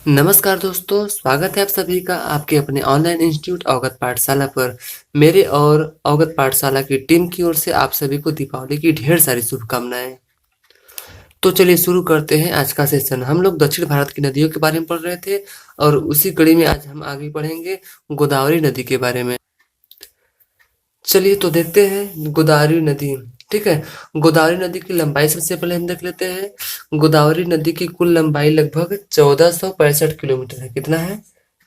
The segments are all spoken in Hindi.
नमस्कार दोस्तों, स्वागत है आप सभी का आपके अपने ऑनलाइन इंस्टीट्यूट अवगत पाठशाला पर। मेरे और अवगत पाठशाला की टीम की ओर से आप सभी को दीपावली की ढेर सारी शुभकामनाएं। तो चलिए शुरू करते हैं आज का सेशन। हम लोग दक्षिण भारत की नदियों के बारे में पढ़ रहे थे और उसी कड़ी में आज हम आगे पढ़ेंगे गोदावरी नदी के बारे में। चलिए तो देखते हैं गोदावरी नदी। ठीक है, गोदावरी नदी की लंबाई सबसे पहले हम देख लेते हैं। गोदावरी नदी की कुल लंबाई लगभग 1465 किलोमीटर है। कितना है?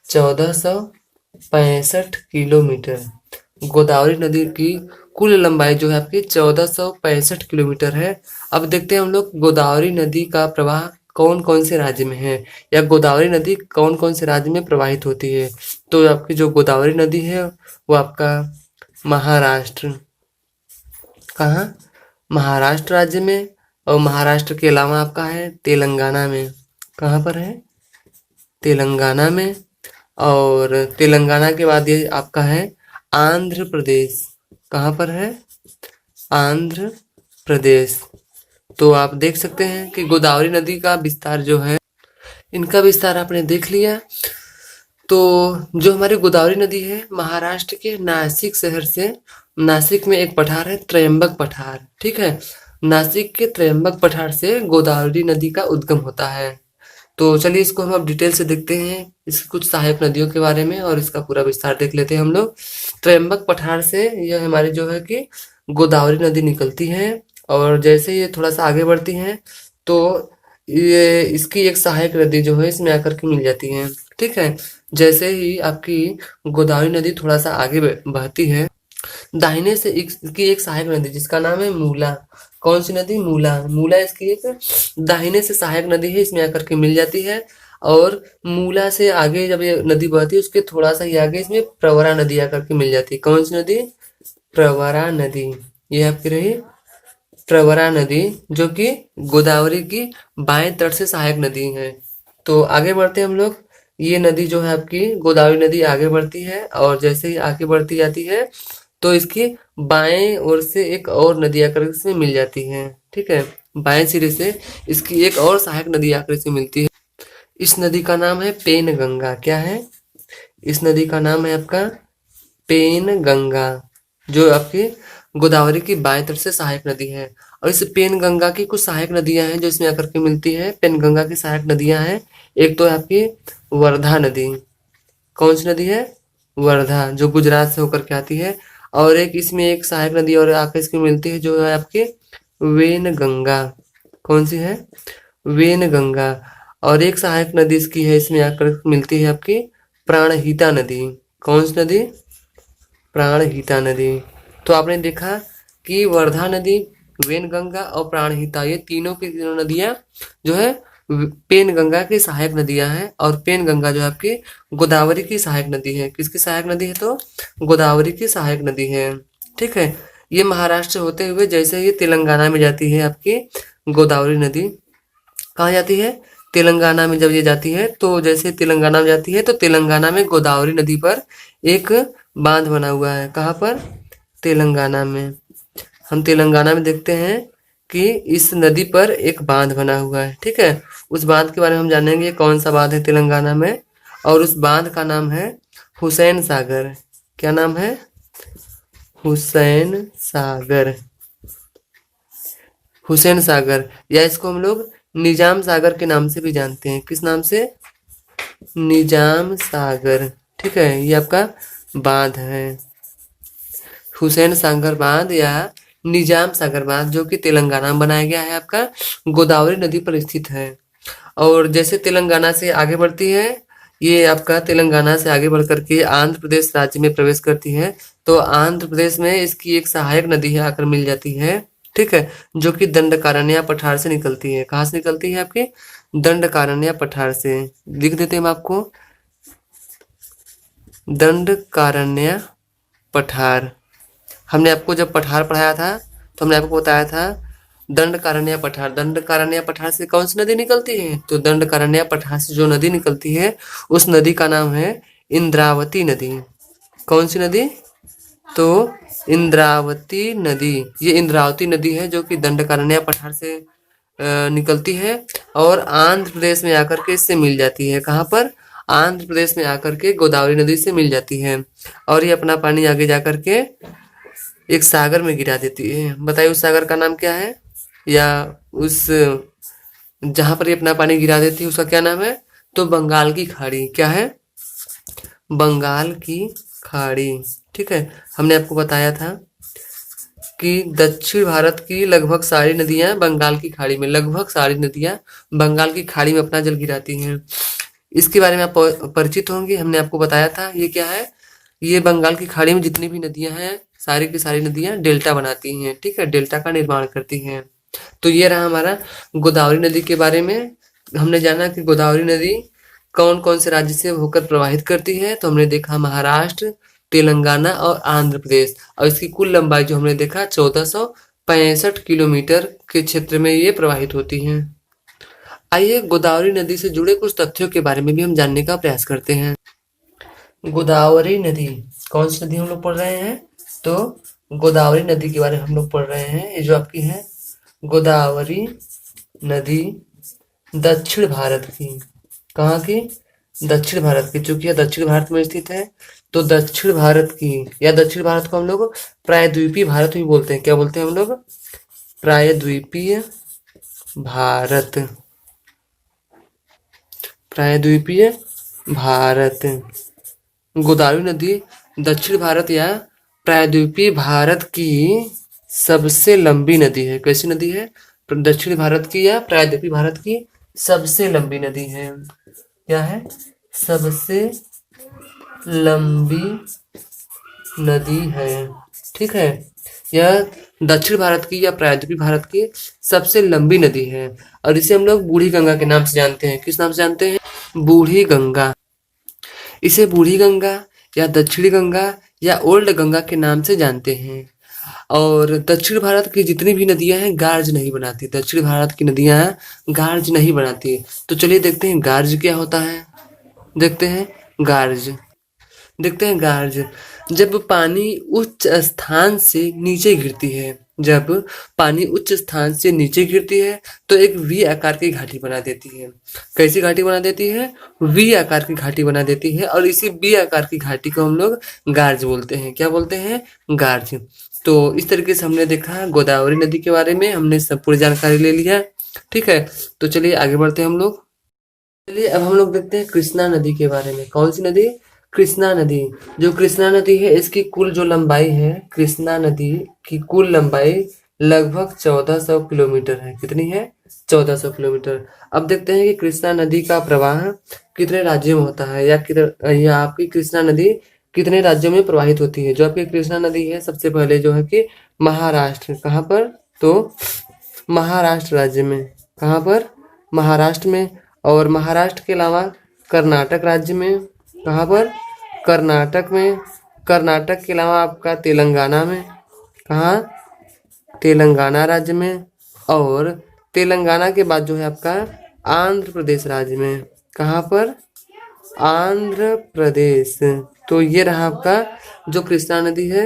1465 किलोमीटर। गोदावरी नदी की कुल लंबाई जो है आपकी 1465 किलोमीटर है। अब देखते हैं हम लोग गोदावरी नदी का प्रवाह कौन कौन से राज्य में है, या गोदावरी नदी कौन कौन से राज्य में प्रवाहित होती है। तो आपकी जो गोदावरी नदी है वो आपका महाराष्ट्र, कहाँ? महाराष्ट्र राज्य में, और महाराष्ट्र के अलावा आपका है तेलंगाना में। कहाँ पर है? तेलंगाना में। और तेलंगाना के बाद ये आपका है आंध्र प्रदेश। कहाँ पर है? आंध्र प्रदेश। तो आप देख सकते हैं कि गोदावरी नदी का विस्तार जो है, इनका विस्तार आपने देख लिया। तो जो हमारी गोदावरी नदी है, महाराष्ट्र के नासिक शहर से, नासिक में एक पठार है त्रयंबक पठार। ठीक है, नासिक के त्रयंबक पठार से गोदावरी नदी का उद्गम होता है। तो चलिए इसको हम अब डिटेल से देखते हैं, इसकी कुछ सहायक नदियों के बारे में, और इसका पूरा विस्तार देख लेते हैं हम लोग। त्रयंबक पठार से यह हमारी जो है कि गोदावरी नदी निकलती है, और जैसे ये थोड़ा सा आगे बढ़ती हैं तो ये इसकी एक सहायक नदी जो है इसमें आकर के मिल जाती है। ठीक है, जैसे ही आपकी गोदावरी नदी थोड़ा सा आगे बहती है, दाहिने से इसकी एक सहायक नदी जिसका नाम है मूला। कौन सी नदी? मूला। मूला इसकी एक दाहिने से सहायक नदी है, इसमें आकर के मिल जाती है। और मूला से आगे जब ये नदी बहती है उसके थोड़ा सा ही आगे इसमें प्रवरा नदी आकर के मिल जाती है। कौन सी नदी? प्रवरा नदी। ये आपकी रही प्रवरा नदी, जो कि गोदावरी की बाएं तट से सहायक नदी है। तो आगे बढ़ते हैं हम लोग। ये नदी जो है आपकी गोदावरी नदी आगे बढ़ती है, और जैसे ही आगे बढ़ती जाती है तो इसकी बाएं ओर से एक और नदी आकर इसमें मिल जाती है। ठीक है, बाएं सिरे से इसकी एक और सहायक नदी आकर इसमें मिलती है। इस नदी का नाम है पेन गंगा। क्या है? इस नदी का नाम है आपका पेन गंगा, जो आपकी गोदावरी की बाएं तट से सहायक नदी है। और इस पेन गंगा की कुछ सहायक नदियां हैं जो इसमें आकर के मिलती है। पेन गंगा की सहायक नदियां हैं, एक तो है आपकी वर्धा नदी। कौन सी नदी है? वर्धा, जो गुजरात से होकर के आती है। और एक इसमें एक सहायक नदी और आकर इसमें मिलती है जो है आपकी वेन गंगा। कौन सी है? वेन गंगा। और एक सहायक नदी इसकी है, इसमें आकर मिलती है आपकी प्राणहिता नदी। कौन सी नदी? प्राणहिता नदी। तो आपने देखा कि वर्धा नदी, वेनगंगा और प्राणहिता, ये तीनों की तीनों नदियां जो है पेन गंगा की सहायक नदियां हैं। और पेन गंगा जो है आपकी गोदावरी की सहायक नदी है। किसकी सहायक नदी है? तो गोदावरी की सहायक नदी है। ठीक है, ये महाराष्ट्र होते हुए जैसे ये तेलंगाना में जाती है आपकी गोदावरी नदी। कहाँ जाती है? तेलंगाना में जब ये जाती है, तो जैसे तेलंगाना में जाती है तो तेलंगाना में गोदावरी नदी पर एक बांध बना हुआ है। कहाँ पर? तेलंगाना में। हम तेलंगाना में देखते हैं कि इस नदी पर एक बांध बना हुआ है। ठीक है, उस बांध के बारे में हम जानेंगे कौन सा बांध है तेलंगाना में। और उस बांध का नाम है हुसैन सागर। क्या नाम है? हुसैन सागर। हुसैन सागर, या इसको हम लोग निजाम सागर के नाम से भी जानते हैं। किस नाम से? निजाम सागर। ठीक है, ये आपका बांध है हुसैन सागर बांध या निजाम सागर बांध, जो कि तेलंगाना में बनाया गया है, आपका गोदावरी नदी पर स्थित है। और जैसे तेलंगाना से आगे बढ़ती है, ये आपका तेलंगाना से आगे बढ़ करके आंध्र प्रदेश राज्य में प्रवेश करती है। तो आंध्र प्रदेश में इसकी एक सहायक नदी है आकर मिल जाती है। ठीक है, जो कि दंडकारण्य पठार से निकलती है। कहाँ से निकलती है? आपके दंडकारण्य पठार से। लिख देते हैं हम आपको, दंडकारण्य पठार। हमने आपको जब पठार पढ़ाया था तो हमने आपको बताया था दंडकारण्य पठार। दंडकारण्य पठार से कौन सी नदी निकलती है? तो दंडकारण्य पठार से जो नदी निकलती है उस नदी का नाम है इंद्रावती नदी। कौन सी नदी? तो इंद्रावती नदी। ये इंद्रावती नदी है जो कि दंडकारण्य पठार से निकलती है और आंध्र प्रदेश में आकर के इससे मिल जाती है। कहाँ पर? आंध्र प्रदेश में आकर के गोदावरी नदी से मिल जाती है और ये अपना पानी आगे जाकर के एक सागर में गिरा देती है। बताइए उस सागर का नाम क्या है, या उस जहां पर ये अपना पानी गिरा देती है उसका क्या नाम है? तो बंगाल की खाड़ी। क्या है? बंगाल की खाड़ी। ठीक है, हमने आपको बताया था कि दक्षिण भारत की लगभग सारी नदियां बंगाल की खाड़ी में, लगभग सारी नदियां बंगाल की खाड़ी में अपना जल गिराती हैं। इसके बारे में आप परिचित होंगे, हमने आपको बताया था। ये क्या है? ये बंगाल की खाड़ी में जितनी भी नदियां हैं, सारी की सारी नदियां डेल्टा बनाती हैं। ठीक है, डेल्टा का निर्माण करती हैं। तो ये रहा हमारा गोदावरी नदी के बारे में। हमने जाना कि गोदावरी नदी कौन कौन से राज्य से होकर प्रवाहित करती है। तो हमने देखा महाराष्ट्र, तेलंगाना और आंध्र प्रदेश, और इसकी कुल लंबाई जो हमने देखा 1465 किलोमीटर के क्षेत्र में ये प्रवाहित होती हैं। आइए गोदावरी नदी से जुड़े कुछ तथ्यों के बारे में भी हम जानने का प्रयास करते हैं। गोदावरी नदी कौन सी नदी हम लोग पढ़ रहे हैं? तो गोदावरी नदी के बारे में हम लोग पढ़ रहे हैं। ये जो आपकी है गोदावरी नदी दक्षिण भारत की, कहाँ की? दक्षिण भारत की। चूंकि यह दक्षिण भारत में स्थित है तो दक्षिण भारत की, या दक्षिण भारत को हम लोग प्रायद्वीपीय भारत भी बोलते हैं। क्या बोलते हैं हम लोग? प्रायद्वीपीय भारत। प्रायद्वीपीय भारत। गोदावरी नदी दक्षिण भारत या प्रायद्वीपीय भारत की सबसे लंबी नदी है। कैसी नदी है? दक्षिण भारत की या प्रायद्वीपीय भारत की सबसे लंबी नदी है। क्या है? सबसे लंबी नदी है। ठीक है, यह दक्षिण भारत की या प्रायद्वीपीय भारत की सबसे लंबी नदी है और इसे हम लोग बूढ़ी गंगा के नाम से जानते हैं। किस नाम से जानते हैं? बूढ़ी गंगा। इसे बूढ़ी गंगा या दक्षिणी गंगा या ओल्ड गंगा के नाम से जानते हैं। और दक्षिण भारत की जितनी भी नदियां हैं गार्ज नहीं बनाती। दक्षिण भारत की नदियां गार्ज नहीं बनाती। तो चलिए देखते हैं गार्ज क्या होता है। देखते हैं गार्ज। देखते हैं गार्ज। जब पानी उच्च स्थान से नीचे गिरती है, जब पानी उच्च स्थान से नीचे गिरती है तो एक वी आकार की घाटी बना देती है। कैसी घाटी बना देती है? वी आकार की घाटी बना देती है और इसी वी आकार की घाटी को हम लोग गार्ज बोलते हैं। क्या बोलते हैं? गार्ज। तो इस तरीके से हमने देखा गोदावरी नदी के बारे में, हमने सब पूरी जानकारी ले लिया। ठीक है, तो चलिए आगे बढ़ते हैं हम लोग। चलिए अब हम लोग देखते हैं कृष्णा नदी के बारे में। कौन सी नदी? कृष्णा नदी। जो कृष्णा नदी है इसकी कुल जो लंबाई है, कृष्णा नदी की कुल लंबाई लगभग 1400 किलोमीटर है। कितनी है? 1400 किलोमीटर। अब देखते हैं कि कृष्णा नदी का प्रवाह कितने राज्यों में होता है, या आपकी कृष्णा नदी कितने राज्यों में प्रवाहित होती है। जो आपकी कृष्णा नदी है सबसे पहले जो है कि महाराष्ट्र। कहाँ पर? तो महाराष्ट्र राज्य में। कहाँ पर? महाराष्ट्र में। और महाराष्ट्र के अलावा कर्नाटक राज्य में। कहाँ पर? कर्नाटक में। कर्नाटक के अलावा आपका तेलंगाना में। कहाँ? तेलंगाना राज्य में। और तेलंगाना के बाद जो है आपका आंध्र प्रदेश राज्य में। कहाँ पर? आंध्र प्रदेश। तो ये रहा आपका जो कृष्णा नदी है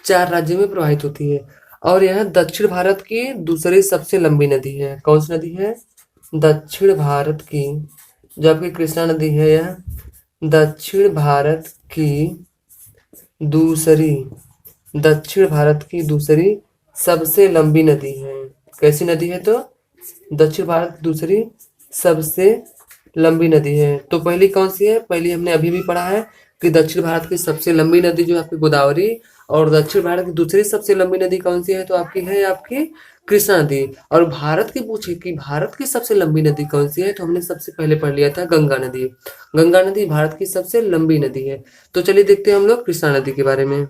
4 राज्यों में प्रवाहित होती है और यह दक्षिण भारत की दूसरी सबसे लंबी नदी है। कौन सी नदी है? दक्षिण भारत की जो आपकी कृष्णा नदी है यह दक्षिण भारत की दूसरी दक्षिण भारत की दूसरी सबसे लंबी नदी है। कैसी नदी है? तो दक्षिण भारत की दूसरी सबसे लंबी नदी है। तो पहली कौन सी है? पहली हमने अभी भी पढ़ा है कि दक्षिण भारत की सबसे लंबी नदी जो है आपकी गोदावरी, और दक्षिण भारत की दूसरी सबसे लंबी नदी कौन सी है? तो आपकी है आपकी कृष्णा नदी। और भारत की पूछे कि भारत की सबसे लंबी नदी कौन सी है, तो हमने सबसे पहले पढ़ लिया था गंगा नदी। गंगा नदी भारत की सबसे लंबी नदी है। तो चलिए देखते हैं हम लोग कृष्णा नदी के बारे में।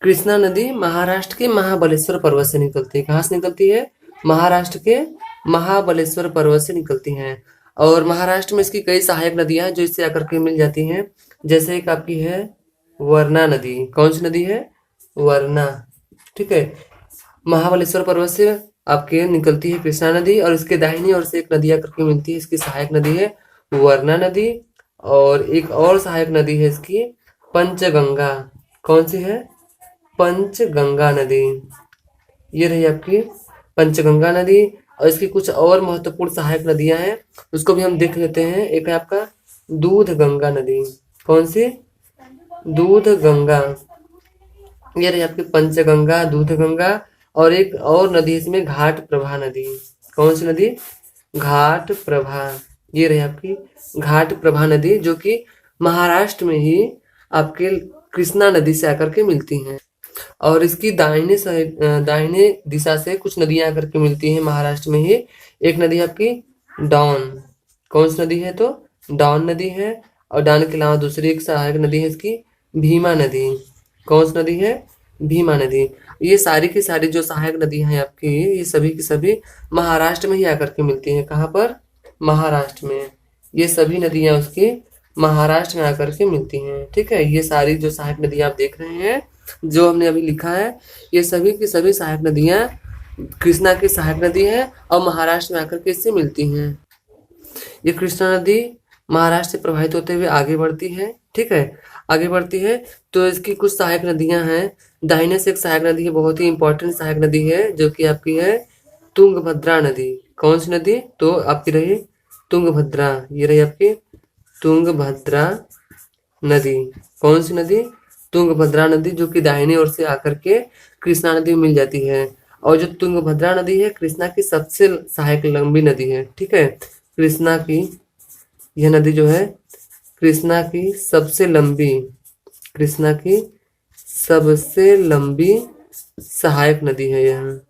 कृष्णा नदी महाराष्ट्र के महाबलेश्वर पर्वत से निकलती है। कहाँ से निकलती है? महाराष्ट्र के महाबलेश्वर पर्वत से निकलती हैं। और महाराष्ट्र में इसकी कई सहायक नदियां हैं जो इससे आकर के मिल जाती हैं। जैसे एक आपकी है वरना नदी। कौन सी नदी है? वरना। ठीक है, महाबलेश्वर पर्वत से आपके निकलती है कृष्णा नदी और इसके दाहिनी ओर से एक नदी आकर के मिलती है, इसकी सहायक नदी है वरना नदी। और एक और सहायक नदी है इसकी पंचगंगा। कौन सी है? पंचगंगा नदी। ये रही आपकी पंचगंगा नदी। और इसकी कुछ और महत्वपूर्ण सहायक नदियां हैं, उसको भी हम देख लेते हैं। एक है आपका दूध गंगा नदी। कौन सी? दूध गंगा। ये रही आपकी पंचगंगा, दूध गंगा। और एक और नदी है इसमें, घाट प्रभा नदी। कौन सी नदी? घाट प्रभा। ये रही आपकी घाट प्रभा नदी, जो कि महाराष्ट्र में ही आपके कृष्णा नदी से आकर के मिलती हैं। और इसकी दाहिने साइड, दाहिने दिशा से कुछ नदियां आकर के मिलती हैं महाराष्ट्र में ही। एक नदी है आपकी डॉन। कौन सी नदी है? तो डॉन नदी है। और डॉन के अलावा दूसरी एक सहायक नदी है इसकी, भीमा नदी। कौन सी नदी है? भीमा नदी। ये सारी की सारी जो सहायक नदियां हैं आपकी, ये सभी की सभी महाराष्ट्र में ही आकर के मिलती हैं। कहाँ पर? महाराष्ट्र में। ये सभी नदियां उसकी महाराष्ट्र में आकर के मिलती हैं। ठीक है, ये सारी जो सहायक नदियां आप देख रहे हैं, जो हमने अभी लिखा है, ये सभी की सभी सहायक नदियां कृष्णा की सहायक नदी है और महाराष्ट्र में आकर के इससे मिलती हैं। ये कृष्णा नदी महाराष्ट्र से प्रवाहित होते हुए आगे बढ़ती है। ठीक है, आगे बढ़ती है तो इसकी कुछ सहायक नदियां हैं। दाहिने से एक सहायक नदी है, बहुत ही इंपॉर्टेंट सहायक नदी है, जो कि आपकी है तुंगभद्रा नदी। कौन सी नदी? तो आपकी रही तुंगभद्रा। ये रही आपकी तुंगभद्रा नदी। कौन सी नदी? तुंगभद्रा नदी, जो कि दाहिनी ओर से आकर के कृष्णा नदी में मिल जाती है। और जो तुंगभद्रा नदी है, कृष्णा की सबसे सहायक लंबी नदी है। ठीक है, कृष्णा की यह नदी जो है, कृष्णा की सबसे लंबी, कृष्णा की सबसे लंबी सहायक नदी है यह।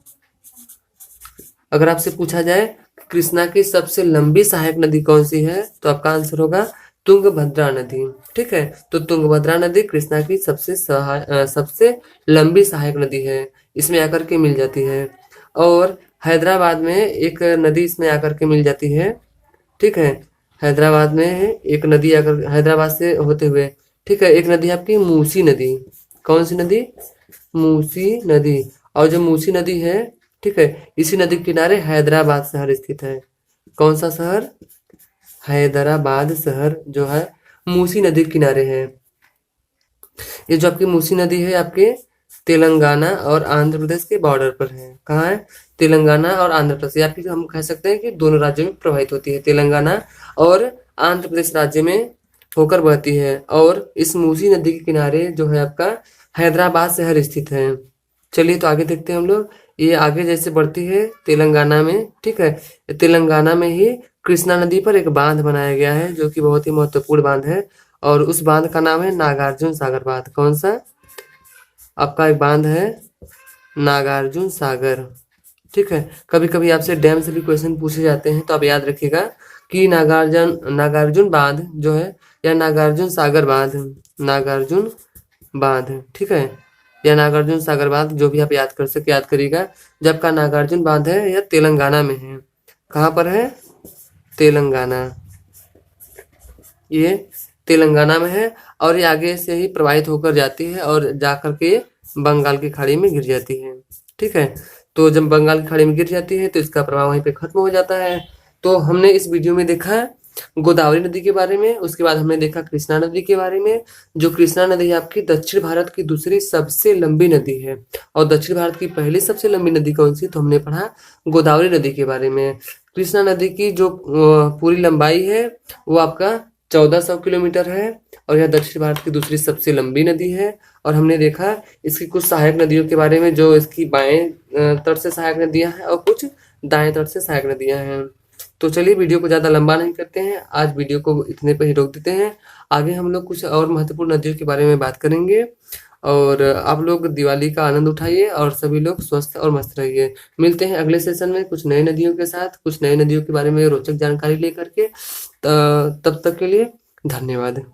अगर आपसे पूछा जाए कृष्णा की सबसे लंबी सहायक नदी कौन सी है, तो आपका आंसर होगा तुंगभद्रा नदी। ठीक है, तो तुंगभद्रा नदी कृष्णा की सबसे लंबी सहायक नदी है, इसमें आकर के मिल जाती है। और हैदराबाद में एक नदी इसमें आकर के मिल जाती है। ठीक है, हैदराबाद में एक नदी आकर, हैदराबाद से होते हुए, ठीक है, एक नदी आपकी मूसी नदी। कौन सी नदी? मूसी नदी। और जो मूसी नदी है, ठीक है, इसी नदी के किनारे हैदराबाद शहर स्थित है। कौन सा शहर? हैदराबाद शहर जो है मूसी नदी के किनारे है। ये जो आपकी मूसी नदी है, आपके तेलंगाना और आंध्र प्रदेश के बॉर्डर पर है। कहाँ है? तेलंगाना और आंध्र प्रदेश। या फिर हम कह सकते हैं कि दोनों राज्यों में प्रवाहित होती है, तेलंगाना और आंध्र प्रदेश राज्य में होकर बहती है। और इस मूसी नदी के किनारे जो है आपका हैदराबाद शहर स्थित है। चलिए तो आगे देखते हैं हम लोग। ये आगे जैसे बढ़ती है तेलंगाना में, ठीक है, तेलंगाना में ही कृष्णा नदी पर एक बांध बनाया गया है, जो कि बहुत ही महत्वपूर्ण बांध है। और उस बांध का नाम है नागार्जुन सागर बांध। कौन सा? आपका एक बांध है नागार्जुन सागर। ठीक है, कभी कभी आपसे डैम से भी क्वेश्चन पूछे जाते हैं, तो आप याद रखिएगा कि नागार्जुन बांध जो है, या नागार्जुन सागर बांध, नागार्जुन बांध, ठीक है, या नागार्जुन सागर बांध, जो भी आप याद कर सके याद करिएगा। जब का नागार्जुन बांध है, यह तेलंगाना में है। कहाँ पर है? तेलंगाना। ये तेलंगाना में है और ये आगे से ही प्रवाहित होकर जाती है और जाकर के बंगाल की खाड़ी में गिर जाती है। ठीक है, तो जब बंगाल की खाड़ी में गिर जाती है तो इसका प्रभाव वहीं पे खत्म हो जाता है। तो हमने इस वीडियो में देखा गोदावरी नदी के बारे में, उसके बाद हमने देखा कृष्णा नदी के बारे में। जो कृष्णा नदी है आपकी दक्षिण भारत की दूसरी सबसे लंबी नदी है। और दक्षिण भारत की पहली सबसे लंबी नदी कौन सी? तो हमने पढ़ा गोदावरी नदी के बारे में। कृष्णा नदी की जो पूरी लंबाई है वो आपका 1400 किलोमीटर है और यह दक्षिण भारत की दूसरी सबसे लंबी नदी है। और हमने देखा इसकी कुछ सहायक नदियों के बारे में, जो इसकी बाएं तट से सहायक नदियां हैं और कुछ दाएं तट से सहायक नदियां हैं। तो चलिए वीडियो को ज़्यादा लंबा नहीं करते हैं, आज वीडियो को इतने पर ही रोक देते हैं। आगे हम लोग कुछ और महत्वपूर्ण नदियों के बारे में बात करेंगे। और आप लोग दिवाली का आनंद उठाइए और सभी लोग स्वस्थ और मस्त रहिए। मिलते हैं अगले सेशन में कुछ नए नदियों के साथ, कुछ नए नदियों के बारे में रोचक जानकारी लेकर के। तब तक के लिए धन्यवाद।